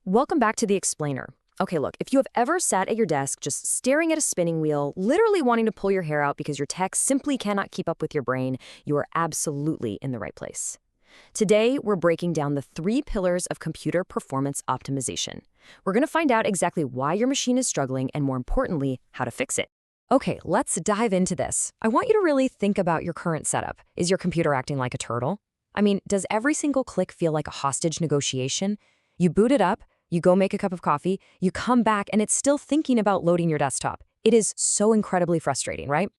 Welcome back to The Explainer. Okay, look, if you have ever sat at your desk just staring at a spinning wheel, literally wanting to pull your hair out because your tech simply cannot keep up with your brain, you are absolutely in the right place. Today, we're breaking down the three pillars of computer performance optimization. We're going to find out exactly why your machine is struggling and, more importantly, how to fix it. Okay, let's dive into this. I want you to really think about your current setup. Is your computer acting like a turtle? I mean, does every single click feel like a hostage negotiation? You boot it up, you go make a cup of coffee, you come back, and it's still thinking about loading your desktop. It is so incredibly frustrating, right?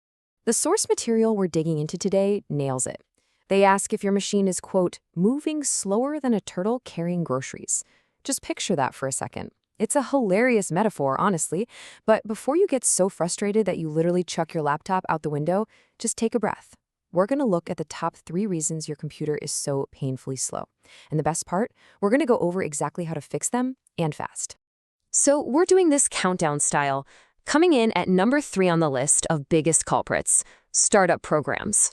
The source material we're digging into today nails it. They ask if your machine is, quote, moving slower than a turtle carrying groceries. Just picture that for a second. It's a hilarious metaphor, honestly, but before you get so frustrated that you literally chuck your laptop out the window, just take a breath. We're going to look at the top 3 reasons your computer is so painfully slow. And the best part, we're going to go over exactly how to fix them and fast. So we're doing this countdown style. Coming in at number 3 on the list of biggest culprits, startup programs.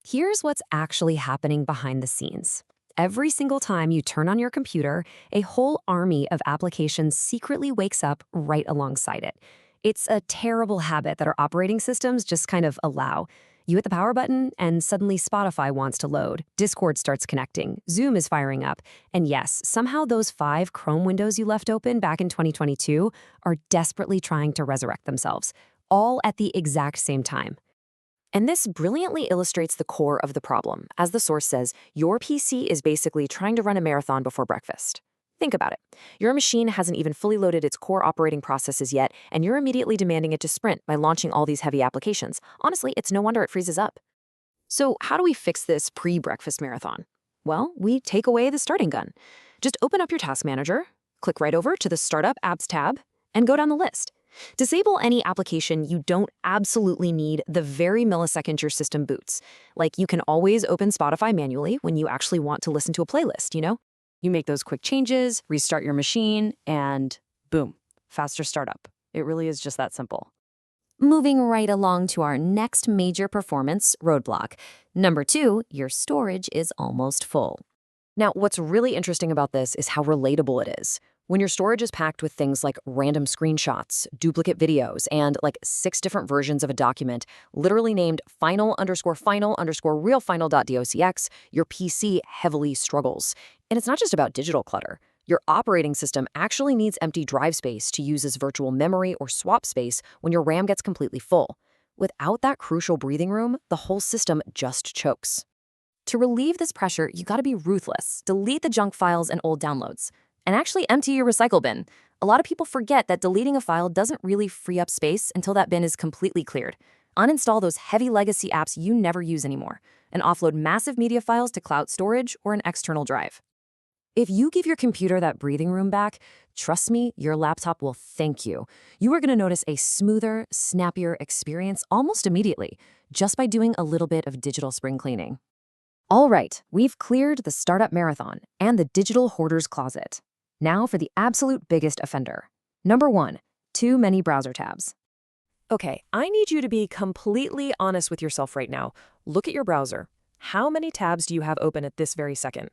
Here's what's actually happening behind the scenes. Every single time you turn on your computer, a whole army of applications secretly wakes up right alongside it. It's a terrible habit that our operating systems just kind of allow. You hit the power button, and suddenly Spotify wants to load, Discord starts connecting, Zoom is firing up, and yes, somehow those 5 Chrome windows you left open back in 2022 are desperately trying to resurrect themselves, all at the exact same time. And this brilliantly illustrates the core of the problem. As the source says, your PC is basically trying to run a marathon before breakfast. Think about it. Your machine hasn't even fully loaded its core operating processes yet, and you're immediately demanding it to sprint by launching all these heavy applications. Honestly, it's no wonder it freezes up. So how do we fix this pre-breakfast marathon? Well, we take away the starting gun. Just open up your task manager, click right over to the Startup Apps tab, and go down the list. Disable any application you don't absolutely need the very millisecond your system boots. Like, you can always open Spotify manually when you actually want to listen to a playlist, you know? You make those quick changes, restart your machine, and boom, faster startup. It really is just that simple. Moving right along to our next major performance roadblock. Number 2, your storage is almost full. Now, what's really interesting about this is how relatable it is. When your storage is packed with things like random screenshots, duplicate videos, and like 6 different versions of a document, literally named final_final_realfinal.docx, your PC heavily struggles. And it's not just about digital clutter. Your operating system actually needs empty drive space to use as virtual memory or swap space when your RAM gets completely full. Without that crucial breathing room, the whole system just chokes. To relieve this pressure, you gotta be ruthless. Delete the junk files and old downloads. And actually empty your recycle bin. A lot of people forget that deleting a file doesn't really free up space until that bin is completely cleared. Uninstall those heavy legacy apps you never use anymore, and offload massive media files to cloud storage or an external drive. If you give your computer that breathing room back, trust me, your laptop will thank you. You are going to notice a smoother, snappier experience almost immediately, just by doing a little bit of digital spring cleaning. All right, we've cleared the startup marathon and the digital hoarder's closet. Now for the absolute biggest offender. Number 1, too many browser tabs. Okay, I need you to be completely honest with yourself right now. Look at your browser. How many tabs do you have open at this very second?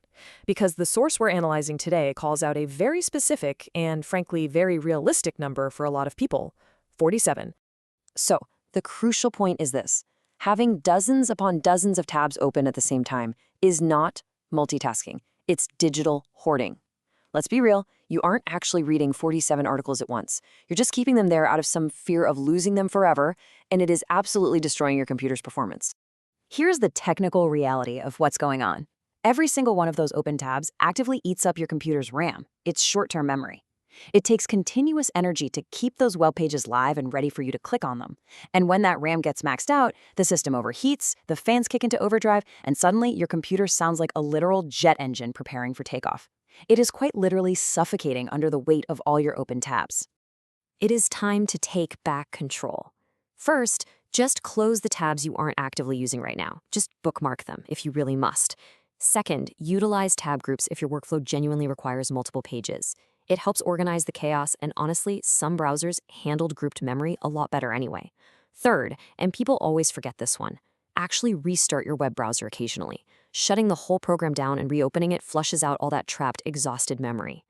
Because the source we're analyzing today calls out a very specific and, frankly, very realistic number for a lot of people: 47. So, the crucial point is this. Having dozens upon dozens of tabs open at the same time is not multitasking. It's digital hoarding. Let's be real, you aren't actually reading 47 articles at once. You're just keeping them there out of some fear of losing them forever, and it is absolutely destroying your computer's performance. Here's the technical reality of what's going on. Every single one of those open tabs actively eats up your computer's RAM, its short-term memory. It takes continuous energy to keep those web pages live and ready for you to click on them. And when that RAM gets maxed out, the system overheats, the fans kick into overdrive, and suddenly your computer sounds like a literal jet engine preparing for takeoff. It is quite literally suffocating under the weight of all your open tabs. It is time to take back control. First, just close the tabs you aren't actively using right now. Just bookmark them if you really must. Second, utilize tab groups if your workflow genuinely requires multiple pages. It helps organize the chaos, and honestly, some browsers handled grouped memory a lot better anyway. Third, and people always forget this one, actually restart your web browser occasionally. Shutting the whole program down and reopening it flushes out all that trapped, exhausted memory.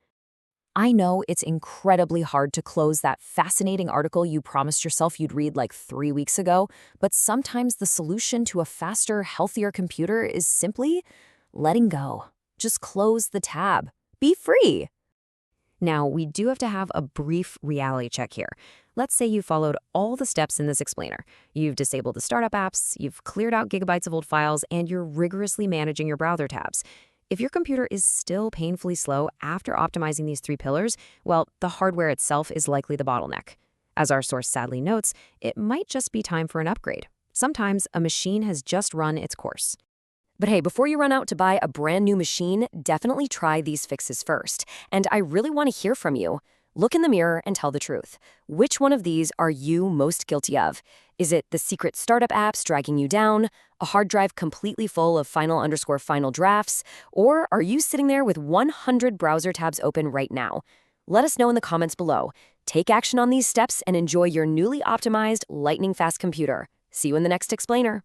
I know it's incredibly hard to close that fascinating article you promised yourself you'd read like 3 weeks ago, but sometimes the solution to a faster, healthier computer is simply letting go. Just close the tab. Be free. Now, we do have to have a brief reality check here. Let's say you followed all the steps in this explainer. You've disabled the startup apps, you've cleared out gigabytes of old files, and you're rigorously managing your browser tabs. If your computer is still painfully slow after optimizing these 3 pillars, well, the hardware itself is likely the bottleneck. As our source sadly notes, it might just be time for an upgrade. Sometimes a machine has just run its course. But hey, before you run out to buy a brand new machine, definitely try these fixes first. And I really want to hear from you. Look in the mirror and tell the truth. Which one of these are you most guilty of? Is it the secret startup apps dragging you down, a hard drive completely full of final drafts, or are you sitting there with 100 browser tabs open right now? Let us know in the comments below. Take action on these steps and enjoy your newly optimized lightning-fast computer. See you in the next explainer.